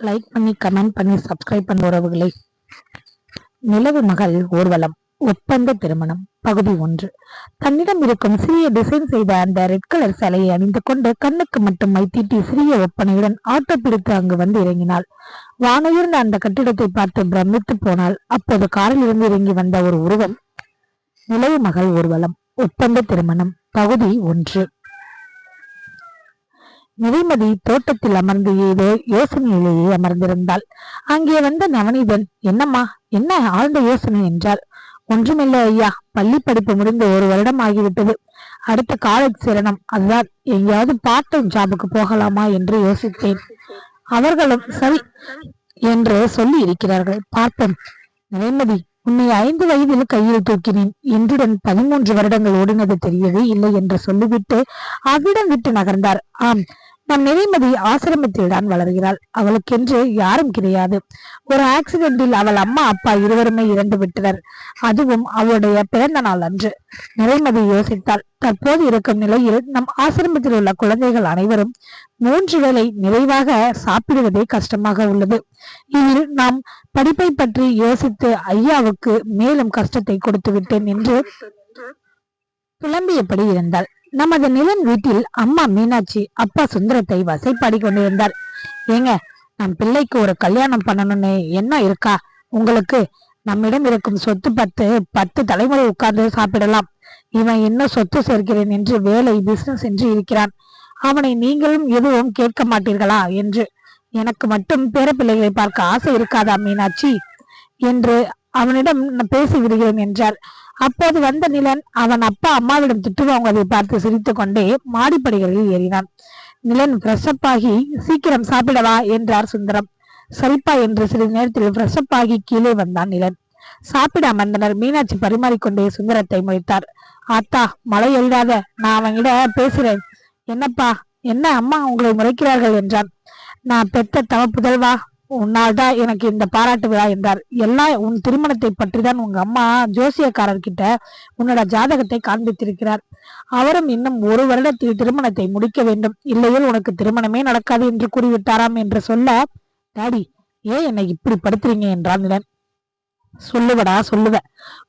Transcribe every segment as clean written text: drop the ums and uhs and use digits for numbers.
Like பண்ணி comment பண்ணி subscribe பண்ண உறவுகளை. நிலவு மகள் ஊர்வலம் ஒப்பந்த திருமணம் பகுதி 1. தன்னிடம் இருக்கும் சிறிய டிசைன் செய்த அந்த ரெட் கலர் சேலையை அணிந்து கொண்டு கண்ணுக்கு மட்டும் மை தீட்டி சிறிய ஒப்பனையுடன் ஆட்டோ பிடித்து அங்கு வந்து இறங்கினாள். வானுயர்ந்த அந்த கட்டிடத்தை பார்த்து பிரமித்து போனாள். அப்போது காரில் இருந்து இறங்கி வந்த ஒரு உருவம். நிலவு மகள் ஊர்வலம் ஒப்பந்த திருமணம் பகுதி 1. நிறைமதி தோட்டத்தில் அமர்ந்து ஏதோ யோசனையிலேயே அமர்ந்திருந்தாள். அங்கே வந்த நவநீதன், என்னம்மா, என்ன ஆழ்ந்த யோசனை என்றாள். ஒன்றுமில்லை ஐயா, பள்ளி படிப்பு முடிந்து 1 வருடம் ஆகிவிட்டது. அடுத்த காலேஜ் சேரணும். அதுதான் எங்கேயாவது பார்ட் டைம் ஜாபுக்கு போகலாமா என்று யோசித்தேன். அவர்களும் சரி என்று சொல்லி இருக்கிறார்கள், பார்ப்போம். நிறைமதி, உன்னை 5 வயதில் கையில் தூக்கினேன். இன்றுடன் 13 வருடங்கள் ஓடினது தெரியவே இல்லை என்று சொல்லிவிட்டு அவ்விடம் விட்டு நகர்ந்தார். ஆம், நம் நிறைமதி ஆசிரமத்தில் தான் வளர்கிறாள். அவளுக்கென்று யாரும் கிடையாது. ஒரு ஆக்சிடென்டில் அவள் அம்மா அப்பா இருவருமே இறந்து விட்டனர். அதுவும் அவளுடைய பிறந்த நாள் அன்று. நிறைமதி யோசித்தாள், தற்போது இருக்கும் நிலையில் நம் ஆசிரமத்தில் உள்ள குழந்தைகள் அனைவரும் 3 வேளை நிறைவாக சாப்பிடுவதே கஷ்டமாக உள்ளது. இதில் நாம் படிப்பை பற்றி யோசித்து ஐயாவுக்கு மேலும் கஷ்டத்தை கொடுத்து விட்டேன் என்று புலம்பியபடி இருந்தாள். நமது நிலன் வீட்டில் அம்மா மீனாட்சி அப்பா சுந்தரத்தை வசைப்பாடி கொண்டிருந்தார். ஏங்க, நம் பிள்ளைக்கு ஒரு கல்யாணம் பண்ணணும்னு என்ன இருக்கா உங்களுக்கு? நம்மிடம் இருக்கும் சொத்து 10 தலைமுறை உட்கார்ந்து சாப்பிடலாம். இவன் இன்னும் சொத்து சேர்க்கிறேன் என்று வேலை பிசினஸ் என்று இருக்கிறான். அவனை நீங்களும் எதுவும் கேட்க மாட்டீர்களா என்று. எனக்கு மட்டும் பேர பிள்ளைகளை பார்க்க ஆசை இருக்காதா மீனாட்சி என்று அவனிடம் பேசி விடுகிறேன் என்றார். அப்போது வந்த நிலன் அவன் அப்பா அம்மாவிடம் திட்டு வாங்குவதை பார்த்து சிரித்து கொண்டே மாடிப்படிகளில் ஏறினான். நிலன் ஃப்ரெஷ்அப் ஆகி சீக்கிரம் சாப்பிடவா என்றார் சுந்தரம். சரிப்பா என்று சிறிது நேரத்தில் ஃப்ரெஷ்அப் ஆகி கீழே வந்தான் நிலன். சாப்பிட அமர்ந்தனர். மீனாட்சி பரிமாறிக்கொண்டே சுந்தரத்தை முறைத்தார். ஆத்தா, மழை எழுதாத, நான் அவங்கிட்ட பேசுறேன். என்னப்பா, என்ன அம்மா உங்களை முறைக்கிறார்கள் என்றான். நான் பெத்த தவ புதல்வா, உன்னால் தான் எனக்கு இந்த பாராட்டு விழா என்றார். எல்லாம் உன் திருமணத்தை பற்றி தான் உங்க அம்மா ஜோசியக்காரர்கிட்ட உன்னோட ஜாதகத்தை காண்பித்திருக்கிறார். அவரும் இன்னும் 1 வருடத்தில் திருமணத்தை முடிக்க வேண்டும், இல்லையில் உனக்கு திருமணமே நடக்காது என்று கூறிவிட்டாராம் என்று சொல்ல, டாடி ஏன் என்னை இப்படி படுத்துறீங்க என்றான் நிலன். சொல்லுவடா சொல்லுவ,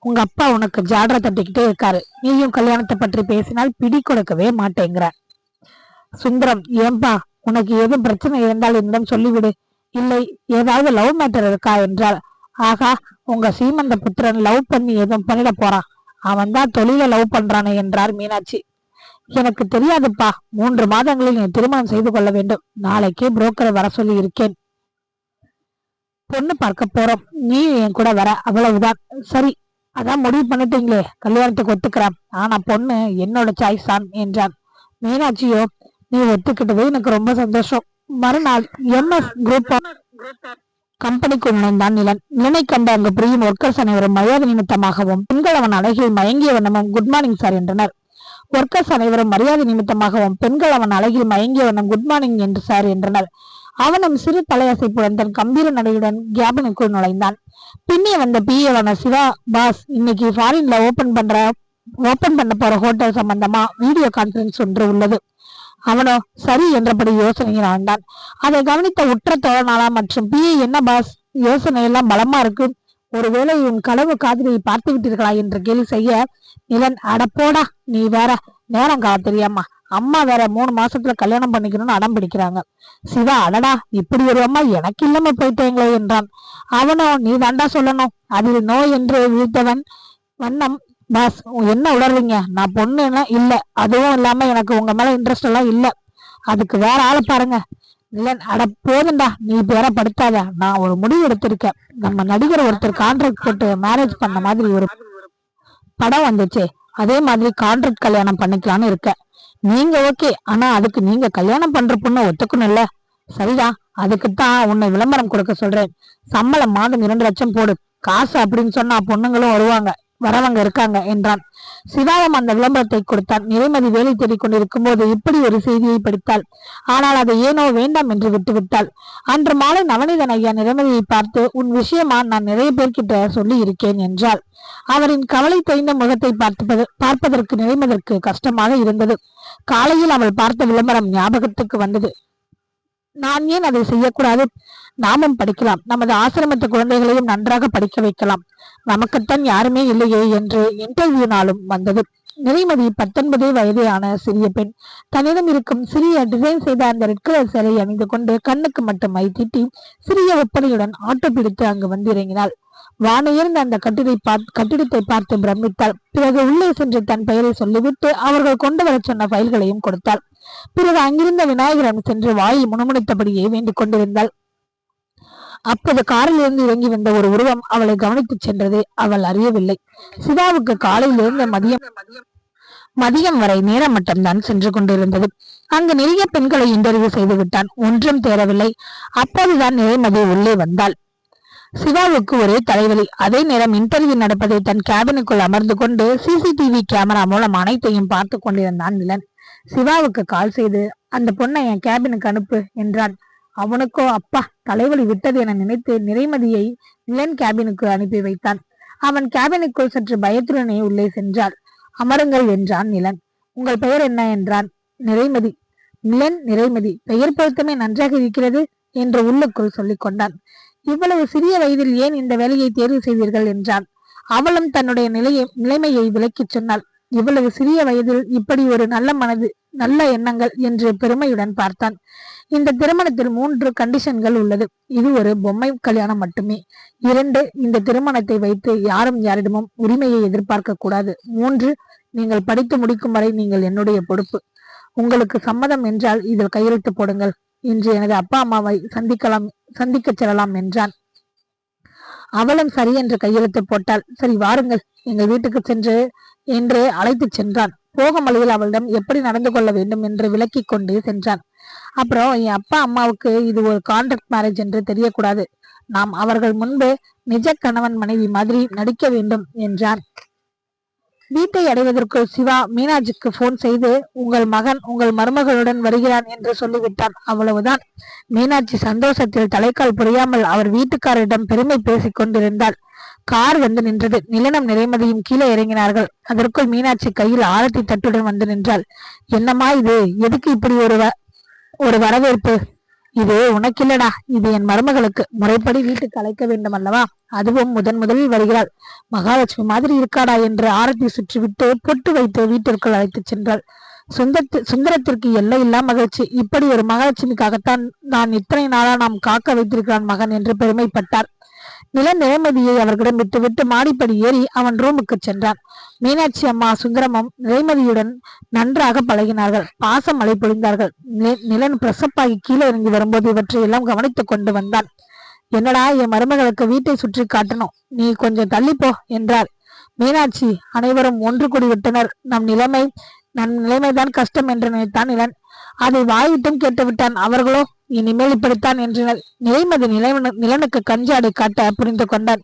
உங்க அப்பா உனக்கு ஜாடரை தட்டிக்கிட்டே இருக்காரு. நீயும் கல்யாணத்தை பற்றி பேசினால் பிடி கொடுக்கவே மாட்டேங்கிற. சுந்தரம், ஏன்பா, உனக்கு எதுவும் பிரச்சனை இருந்தால் என்னிடம் சொல்லிவிடு. இல்லை, ஏதாவது லவ் மேட்டர் இருக்கா என்றால். ஆகா, உங்க சீமந்த புத்திரன் லவ் பண்ணி எதுவும் பண்ணிட போறான். அவன் தான் தொழில லவ் பண்றானே என்றார் மீனாட்சி. எனக்கு தெரியாதுப்பா, 3 மாதங்களில் நீ திருமணம் செய்து கொள்ள வேண்டும். நாளைக்கே புரோக்கரை வர சொல்லி இருக்கேன். பொண்ணு பார்க்க போறோம், நீ என் கூட வர, அவ்வளவுதான். சரி, அதான் முடிவு பண்ணிட்டீங்களே, கல்யாணத்துக்கு ஒத்துக்கிறேன். ஆனா பொண்ணு என்னோட சாய்ஸ் தான் என்றான். மீனாட்சியோ, நீ ஒத்துக்கிட்டது எனக்கு ரொம்ப சந்தோஷம். மறுநாள் MS குரூப் கம்பெனிக்கு நுழைந்தான் நிலன். நிலனை கண்ட அங்கு புரியும் ஒர்க்கர்ஸ் அனைவரும் மரியாதை நிமித்தமாகவும் பெண்கள் அவன் அழகில் மயங்கிய வண்ணமும் குட் மார்னிங் சார் என்றனர். ஒர்க்கர்ஸ் அனைவரும் மரியாதை நிமித்தமாகவும் பெண்கள் அவன் அழகில் மயங்கிய வண்ணம் குட் மார்னிங் என்று சார் என்றனர். அவனும் சிறு தலையசைப்புடன் தன் கம்பீர நடையுடன் கேபினுக்குள் நுழைந்தான். பின்னே வந்த PA சிவா, பாஸ், இன்னைக்கு ஃபாரின்ல ஓபன் பண்ண போற ஹோட்டல் சம்பந்தமா வீடியோ கான்பரன்ஸ் ஒன்று உள்ளது. அவனோ சரி என்றபடி யோசனையில் ஆழ்ந்தான். அதை கவனித்த உற்ற தோழனாளா மற்றும் PA, என்ன பாஸ், யோசனை எல்லாம் பலமா இருக்கு, ஒருவேளை உன் கனவு காதலியை பார்த்து விட்டீர்களா என்று கேள்வி செய்ய, நிலன், அடப்போடா, நீ வேற, நேரம் கால தெரியாமா, அம்மா வேற 3 மாசத்துல கல்யாணம் பண்ணிக்கணும்னு அடம் பிடிக்கிறாங்க. சிவா, அடடா, இப்படி ஒரு அம்மா எனக்கு இல்லாம போயிட்டேங்களே என்றான். அவனோ, நீ தாண்டா சொல்லணும், அதில் நோ என்று வீழ்த்தவன் வண்ணம், பாஸ் என்ன உளறீங்க, நான் பொண்ணுன்னா இல்ல, அதுவும் இல்லாம எனக்கு உங்க மேல இன்ட்ரெஸ்ட் எல்லாம் இல்ல, அதுக்கு வேற ஆளை பாருங்க. நிலன், அட போதுண்டா, நீ பேர படுத்தாத, நான் ஒரு முடிவு எடுத்திருக்கேன். நம்ம நடிகர் ஒருத்தர் கான்ட்ராக்ட் போட்டு மேரேஜ் பண்ண மாதிரி ஒரு படம் வந்துச்சு, அதே மாதிரி கான்ட்ராக்ட் கல்யாணம் பண்ணிக்கலான்னு இருக்க. நீங்க ஓகே, ஆனா அதுக்கு நீங்க கல்யாணம் பண்ற பொண்ணு ஒத்துக்கணும் இல்ல? சரிதான், அதுக்குத்தான் உன்னை விளம்பரம் கொடுக்க சொல்றேன். சம்பளம் மாதம் 2 லட்சம் போடு. காசு அப்படின்னு சொன்னா பொண்ணுங்களும் வரவங்க இருக்காங்க என்றான். சிவாவும் அந்த விளம்பரத்தை கொடுத்தான். நிறைமதி வேலை தேடிக் கொண்டிருக்கும் போது இப்படி ஒரு செய்தியை படித்தாள். ஆனால் அதை ஏனோ வேண்டாம் என்று விட்டுவிட்டாள். அன்று மாலை நவநீதன் ஐயா நிறைமதியை பார்த்து, உன் விஷயமா நான் நிறைய பேர்கிட்ட சொல்லி இருக்கேன் என்றாள். அவரின் கவலை தொய்ந்த முகத்தை பார்ப்பதற்கு நிறைமதற்கு கஷ்டமாக இருந்தது. காலையில் அவள் பார்த்த விளம்பரம் ஞாபகத்துக்கு வந்தது. நான் ஏன் அதை செய்யக்கூடாது? நாமும் படிக்கலாம், நமது ஆசிரமத்து குழந்தைகளையும் நன்றாக படிக்க வைக்கலாம். நமக்குத்தான் யாருமே இல்லையே என்று இன்டர்வியூ நாளும் வந்தது. நிறைமதி 19 வயதே சிறிய பெண். தன்னிடம் இருக்கும் சிறிய டிசைன் செய்த அந்த ரெட் கலர் சேலை அணிந்து கொண்டு கண்ணுக்கு மட்டும் மை தீட்டி சிறிய ஒப்பனையுடன் ஆட்டோ பிடித்து அங்கு வந்து இறங்கினாள். வானுயர்ந்த அந்த கட்டிடத்தை பார்த்து பிரமித்தாள். பிறகு உள்ளே சென்று தன் பெயரை சொல்லிவிட்டு அவர்கள் கொண்டு வர சொன்ன ஃபைல்களையும் கொடுத்தாள். பிறகு அங்கிருந்த விநாயகரம் சென்று வாயில் முணுமுணுத்தபடியே வேண்டிக் கொண்டிருந்தாள். அப்போது காரில் இருந்து இறங்கி வந்த ஒரு உருவம் அவளை கவனித்து சென்றதை அவள் அறியவில்லை. சிவாவுக்கு காலையிலிருந்து மதியம் வரை நேரம் மட்டும்தான் சென்று கொண்டிருந்தது. அங்கு நிறைய பெண்களை இன்டர்வியூ செய்து விட்டான். ஒன்றும் தேரவில்லை. அப்போதுதான் நிறைமதி உள்ளே வந்தாள். சிவாவுக்கு ஒரே தலைவலி. அதே நேரம் இன்டர்வியூ நடப்பதை தன் கேபினுக்குள் அமர்ந்து கொண்டு சிசிடிவி கேமரா மூலம் அனைத்தையும் பார்த்து கொண்டிருந்தான் நிலன். சிவாவுக்கு கால் செய்து அந்த பொண்ணை என் கேபினுக்கு அனுப்பு என்றான். அவனுக்கோ அப்பா தலைவலி விட்டது என நினைத்து நிறைமதியை நிலன் கேபினுக்கு அனுப்பி வைத்தான். அவன் கேபினுக்குள் சற்று பயத்துடனே உள்ளே சென்றாள். அமருங்கள் என்றான் நிலன். உங்கள் பெயர் என்ன என்றான். நிறைமதி. நிலன் நிறைமதி, பெயர் பொருத்தமே நன்றாக இருக்கிறது என்று உள்ளுக்குள் சொல்லிக் கொண்டான். இவ்வளவு சிறிய வயதில் ஏன் இந்த வேலையை தேர்வு செய்தீர்கள் என்றான். அவளும் தன்னுடைய நிலைமையை விளக்கிச் சொன்னாள். இவ்வளவு சிறிய வயதில் இப்படி ஒரு நல்ல மனது, நல்ல எண்ணங்கள் என்று பெருமையுடன் பார்த்தான். இந்த திருமணத்தில் 3 கண்டிஷன்கள் உள்ளது. இது ஒரு பொம்மை கல்யாணம் மட்டுமே. 2, இந்த திருமணத்தை வைத்து யாரும் யாரிடமும் உரிமையை எதிர்பார்க்க கூடாது. 3, நீங்கள் படித்து முடிக்கும் வரை நீங்கள் என்னுடைய பொறுப்பு. உங்களுக்கு சம்மதம் என்றால் இதில் கையெழுத்து போடுங்கள். இன்று எனது அப்பா அம்மாவை சந்திக்க செல்லலாம் என்றான். அவளும் சரி என்று கையெழுத்து போட்டாள். சரி வாருங்கள், எங்கள் வீட்டுக்கு சென்று என்று அழைத்து சென்றான். போகும் வழியில் அவளிடம் எப்படி நடந்து கொள்ள வேண்டும் என்று விளக்கி கொண்டு சென்றான். அப்புறம் என் அப்பா அம்மாவுக்கு இது ஒரு கான்ட்ராக்ட் மேரேஜ் என்று தெரியக்கூடாது. நாம் அவர்கள் முன்பு நிஜ கணவன் மனைவி மாதிரி நடிக்க வேண்டும் என்றான். வீட்டை அடைவதற்குள் சிவா மீனாட்சிக்கு போன் செய்து உங்கள் மகன் உங்கள் மருமகளுடன் வருகிறான் என்று சொல்லிவிட்டான். அவ்வளவுதான். மீனாட்சி சந்தோஷத்தில் தலைக்கால் புரியாமல் அவர் வீட்டுக்காரரிடம் பெருமை பேசிக் கொண்டிருந்தாள். கார் வந்து நின்றது. நிலனும் நிறைமதியும் கீழே இறங்கினார்கள். அதற்குள் மீனாட்சி கையில் ஆரத்தி தட்டுடன் வந்து நின்றாள். என்னம்மா இது? எதுக்கு இப்படி ஒரு வரவேற்பு? இது உனக்கில்லடா, இது என் மருமகளுக்கு. முறைப்படி வீட்டுக்கு அழைக்க வேண்டும் அல்லவா? அதுவும் முதலில் வருகிறாள். மகாலட்சுமி மாதிரி இருக்காடா என்று ஆரத்தி சுற்றிவிட்டு பொட்டு வைத்து வீட்டிற்குள் அழைத்துச் சென்றாள். சுந்தரத்திற்கு எல்லையில்லா மகிழ்ச்சி. இப்படி ஒரு மகாலட்சுமிக்காகத்தான் நான் இத்தனை நாளா நாம் காக்க வைத்திருக்கிறான் மகன் என்று பெருமைப்பட்டார். நிறைமதியை அவர்களிடம் விட்டுவிட்டு மாடிப்படி ஏறி அவன் ரூமுக்கு சென்றான். மீனாட்சி அம்மா சுந்தரமும் நிறைமதியுடன் நன்றாக பழகினார்கள். பாசம் மழை பொழிந்தார்கள். நிலன் பிரசப்பாகி கீழே இறங்கி வரும்போது இவற்றை எல்லாம் கவனித்துக் கொண்டு வந்தான். என்னடா, என் மருமகளுக்கு வீட்டை சுற்றி காட்டணும், நீ கொஞ்சம் தள்ளிப்போ என்றார். மீனாட்சி, அனைவரும் ஒன்று கூடி விட்டனர். நம் நிலைமைதான் கஷ்டம் என்று நினைத்தான் நிலன். அதை வாயிட்டும் கேட்டுவிட்டான். அவர்களோ இனிமேல் இப்படித்தான் என்றனர். நிறைமதி நிலனுக்கு கஞ்சாடை காட்ட புரிந்து கொண்டான்.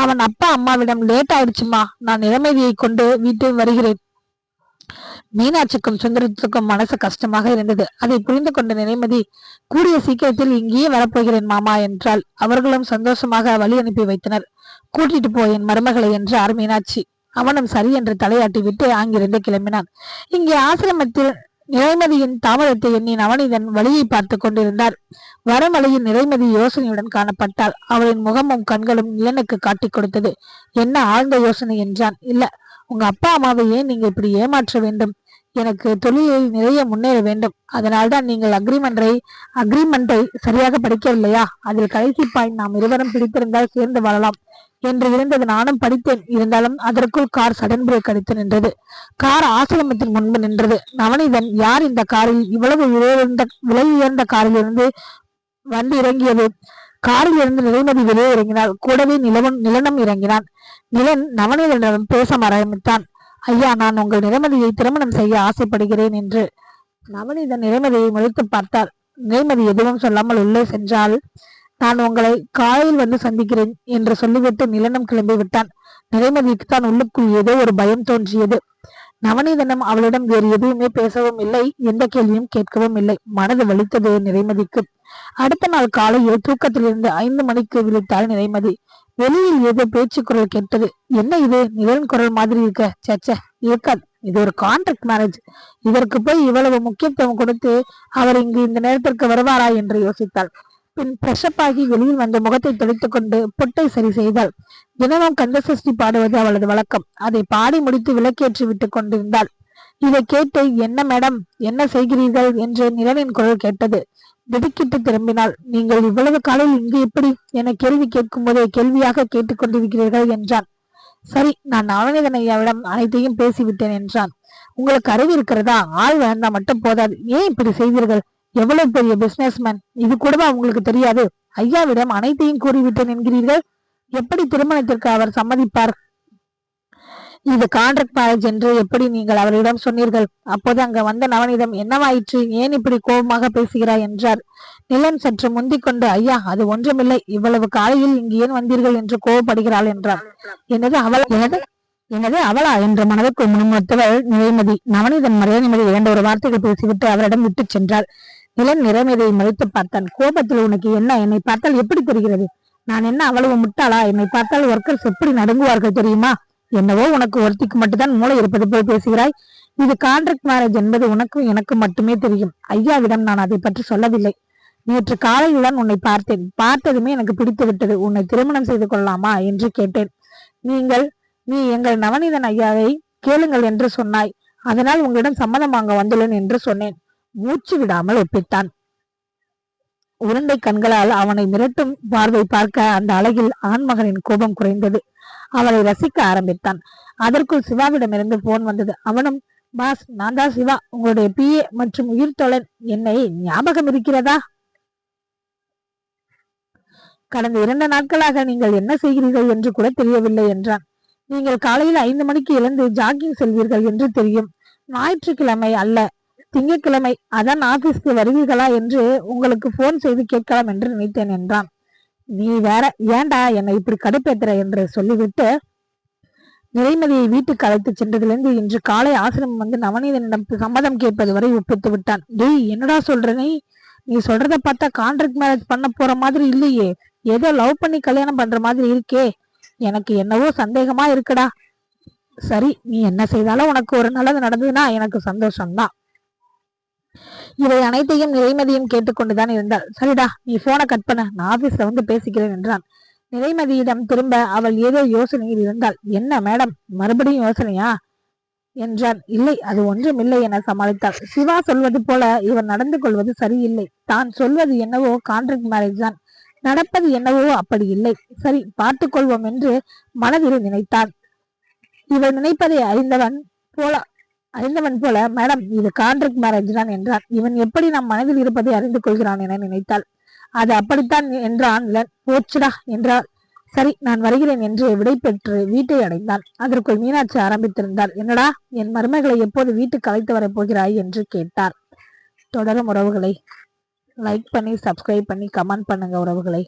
அவன் அப்பா அம்மாவிடம் லேட் ஆயிடுச்சுமா, நான் நிறைமதியை கொண்டு வீட்டில் வருகிறேன். மீனாட்சிக்கும் சுந்தரத்துக்கும் மனசு கஷ்டமாக இருந்தது. அதை புரிந்து கொண்ட நிறைமதி, கூடிய சீக்கிரத்தில் இங்கேயே வரப்போகிறேன் மாமா என்றால். அவர்களும் சந்தோஷமாக வழி அனுப்பி வைத்தனர். கூட்டிட்டு போ என் மருமகளை என்றார் மீனாட்சி. அவனும் சரி என்று தலையாட்டி விட்டு அங்கிருந்து கிளம்பினான். இங்கே ஆசிரமத்தில் நிறைமதியின் தாமதத்தை எண்ணி நவனிதன் வழியை பார்த்து கொண்டிருந்தார். வரும் வழியில் நிறைமதி யோசனையுடன் காணப்பட்டாள். அவளின் முகமும் கண்களும் நிலனுக்கு காட்டிக் கொடுத்தது. என்ன ஆழ்ந்த யோசனை என்றான். இல்ல, உங்க அப்பா அம்மாவை ஏன் நீங்க இப்படி ஏமாற்ற வேண்டும்? எனக்கு தொழிலில் நிறைய முன்னேற வேண்டும். அதனால்தான் நீங்கள் அக்ரிமெண்டை சரியாக படிக்கவில்லையா? அதில் கடைசி பாயிண்ட் நாம் இருவரும் பிடித்திருந்தால் சேர்ந்து வாழலாம் என்று இருந்தது. நானும் படித்தேன். இருந்தாலும் அதற்குள் கார் சடன் பிரேக் அடித்து நின்றது. கார் ஆசிரமத்தின் முன்பு நின்றது. நவனிதன், யார் இந்த காரில் இவ்வளவு விலை உயர்ந்த காரில் இருந்து வந்து இறங்கியது? காரில் இருந்து நிறைமதி வெளியே இறங்கினாள். கூடவே நிலனும் இறங்கினான். நிலன் நவனிதனிடம் பேச ஆரம்பித்தான். ஐயா, நான் உங்கள் நிறைமதியை திருமணம் செய்ய ஆசைப்படுகிறேன் என்று. நவனிதன் நிறைமதியை முறைத்து பார்த்தார். நிறைமதி எதுவும் சொல்லாமல் உள்ளே சென்றால், நான் உங்களை காலையில் வந்து சந்திக்கிறேன் என்று சொல்லிவிட்டு நிலனும் கிளம்பி விட்டான். நிறைமதிக்கு தான் உள்ளுக்குள் ஏதோ ஒரு பயம் தோன்றியது. நவநீதனும் அவளிடம் வேறு எதுவுமே பேசவும் இல்லை, எந்த கேள்வியும் கேட்கவும் இல்லை. மனது வலித்தது நிறைமதிக்கு. அடுத்த நாள் காலையில் தூக்கத்திலிருந்து 5 மணிக்கு விழித்தாள் நிறைமதி. வெளியில் ஏதோ பேச்சு குரல் கேட்டது. என்ன இது, நிழல் குரல் மாதிரி இருக்க? சேச்சே, இருக்காது. இது ஒரு கான்ட்ராக்ட் மேரேஜ். இதற்கு போய் இவ்வளவு முக்கியத்துவம் கொடுத்து அவர் இங்கு இந்த நேரத்திற்கு வருவாரா என்று யோசித்தாள். பின் பிரஷப் ஆகி வெளியில் வந்து முகத்தை துடைத்துக் கொண்டு பொட்டை சரி செய்தாள். தினமும் கந்தசஷ்டி பாடுவது அவளது வழக்கம். அதை பாடி முடித்து விளக்கேற்றி விட்டுக் கொண்டிருந்தாள். இதை கேட்டு, என்ன மேடம், என்ன செய்கிறீர்கள் என்று நிலவின் குரல் கேட்டது. திடுக்கிட்டு திரும்பினாள். நீங்கள் இவ்வளவு காலையில் இங்கு எப்படி என கேள்வி கேட்கும் போதே கேள்வியாக கேட்டுக்கொண்டிருக்கிறீர்கள் என்றான். சரி, நான் நவநீதன் ஐயாவிடம் அனைத்தையும் பேசிவிட்டேன் என்றான். உங்களுக்கு அறிவு இருக்கிறதா? ஆள் வேண்டா மட்டும் போதாது, ஏன் இப்படி செய்தீர்கள்? எவ்வளவு பெரிய பிசினஸ்மேன், இது கூடவா உங்களுக்கு தெரியாது? ஐயாவிடம் அனைத்தையும் கூறிவிட்டேன் என்கிறீர்கள். எப்படி திருமணத்திற்கு அவர் சம்மதிப்பார்? இது கான்ட்ராக்ட் மேரேஜ் என்று எப்படி நீங்கள் அவரிடம் சொன்னீர்கள்? அப்போது அங்க வந்த நவனிதம் என்னவாயிற்று, ஏன் இப்படி கோபமாக பேசுகிறாய் என்றார். நிலன் சற்று முந்திக் கொண்டு, ஐயா, அது ஒன்றுமில்லை, இவ்வளவு காலையில் இங்கு ஏன் வந்தீர்கள் என்று கோபப்படுகிறாள் என்றார். எனது அவளா என்ற மனதுக்குள் முன்மொத்தவள் நிலைமதி. நவனிதன் மரியாதை இரண்டு ஒரு வார்த்தைகள் பேசிவிட்டு அவரிடம் விட்டு சென்றார். நிலன் நிறைமதியை மறைத்து பார்த்தான். கோபத்தில் உனக்கு என்ன? என்னை பார்த்தால் எப்படி தெரிகிறது? நான் என்ன அவ்வளவு முட்டாளா? என்னை பார்த்தால் ஒர்க்கர்ஸ் எப்படி நடுங்குவார்கள் தெரியுமா? என்னவோ உனக்கு ஒருத்திக்கு மட்டும்தான் மூளை இருப்பது போல் பேசுகிறாய். இது கான்ட்ராக்ட் மேரேஜ் என்பது உனக்கும் எனக்கு மட்டுமே தெரியும். ஐயாவிடம் நான் அதை பற்றி சொல்லவில்லை. நேற்று காலையில் தான் உன்னை பார்த்தேன். பார்த்ததுமே எனக்கு பிடித்து விட்டது. உன்னை திருமணம் செய்து கொள்ளலாமா என்று கேட்டேன். நீ எங்கள் நவநீதன் ஐயாவை கேளுங்கள் என்று சொன்னாய். அதனால் உங்களிடம் சம்மதம் வாங்க வந்துள்ளேன் என்று சொன்னேன். மூச்சு விடாமல் ஒப்பித்தான். உருண்டை கண்களால் அவனை மிரட்டும் பார்வை பார்க்க அந்த அழகில் ஆண்மகனின் கோபம் குறைந்தது. அவளை ரசிக்க ஆரம்பித்தான். அதற்குள் சிவாவிடமிருந்து போன் வந்தது. அவனும், பாஸ், நான் தான் சிவா, உங்களுடைய PA மற்றும் உயிர் தோழன். என்னை ஞாபகம் இருக்கிறதா? கடந்த 2 நாட்களாக நீங்கள் என்ன செய்கிறீர்கள் என்று கூட தெரியவில்லை என்றான். நீங்கள் காலையில் 5 மணிக்கு எழுந்து ஜாகிங் செல்வீர்கள் என்று தெரியும். ஞாயிற்றுக்கிழமை அல்ல, திங்கட்கிழமை. அதான் ஆபீஸ்க்கு வருவீர்களா என்று உங்களுக்கு போன் செய்து கேட்கலாம் என்று நினைத்தேன் என்றான். நீ வேற, ஏண்டா என்னை இப்படி கடுப்பேத்துற என்று சொல்லிவிட்டு நிறைமதியை வீட்டுக்கு அழைத்து சென்றதிலிருந்து இன்று காலை ஆசிரமம் வந்து நவநீதனிடம் சம்மதம் கேட்பது வரை ஒப்பித்து விட்டான். டேய், என்னடா சொல்ற நீ சொல்றத பார்த்தா கான்ட்ராக்ட் மேரேஜ் பண்ண போற மாதிரி இல்லையே, ஏதோ லவ் பண்ணி கல்யாணம் பண்ற மாதிரி இருக்கே. எனக்கு என்னவோ சந்தேகமா இருக்குடா. சரி, நீ என்ன செய்தாலும் உனக்கு ஒரு நல்லது நடந்ததுன்னா எனக்கு சந்தோஷம்தான். இவை அனைத்தையும் நிறைமதியும் கேட்டுக்கொண்டுதான் இருந்தாள். சரிடா, நீ போனை கட் பண்ண, நான் ஆபீஸ்ல வந்து பேசிக்கிறேன் என்றான். நிறைமதியிடம் திரும்ப அவள் ஏதோ யோசனையில் இருந்தாள். என்ன மேடம், மறுபடியும் யோசனையா என்றான். இல்லை, அது ஒன்றுமில்லை என சமாளித்தாள். சிவா சொல்வது போல இவன் நடந்து கொள்வது சரியில்லை. தான் சொல்வது என்னவோ கான்ட்ராக்ட் மேரேஜ் தான், நடப்பது என்னவோ அப்படி இல்லை. சரி, பார்த்துக் கொள்வோம் என்று மனதில் நினைத்தான். இவள் நினைப்பதை அறிந்தவன் போல, மேடம், இது கான்ட்ராக்ட் மேரேஜ் தான் என்றான். இவன் எப்படி நம் மனதில் இருப்பதை அறிந்து கொள்கிறான் என நினைத்தாள். அது அப்படித்தான் என்றான். போச்சுடா என்றாள். சரி, நான் வருகிறேன் என்று விடை பெற்று வீட்டை அடைந்தான். அதற்குள் மீனாட்சி ஆரம்பித்திருந்தார். என்னடா, என் மருமகளை எப்போது வீட்டுக்கு அழைத்து வரப் போகிறாய் என்று கேட்டார். தொடரும் உறவுகளை லைக் பண்ணி, சப்ஸ்கிரைப் பண்ணி, கமெண்ட் பண்ணுங்க உறவுகளை.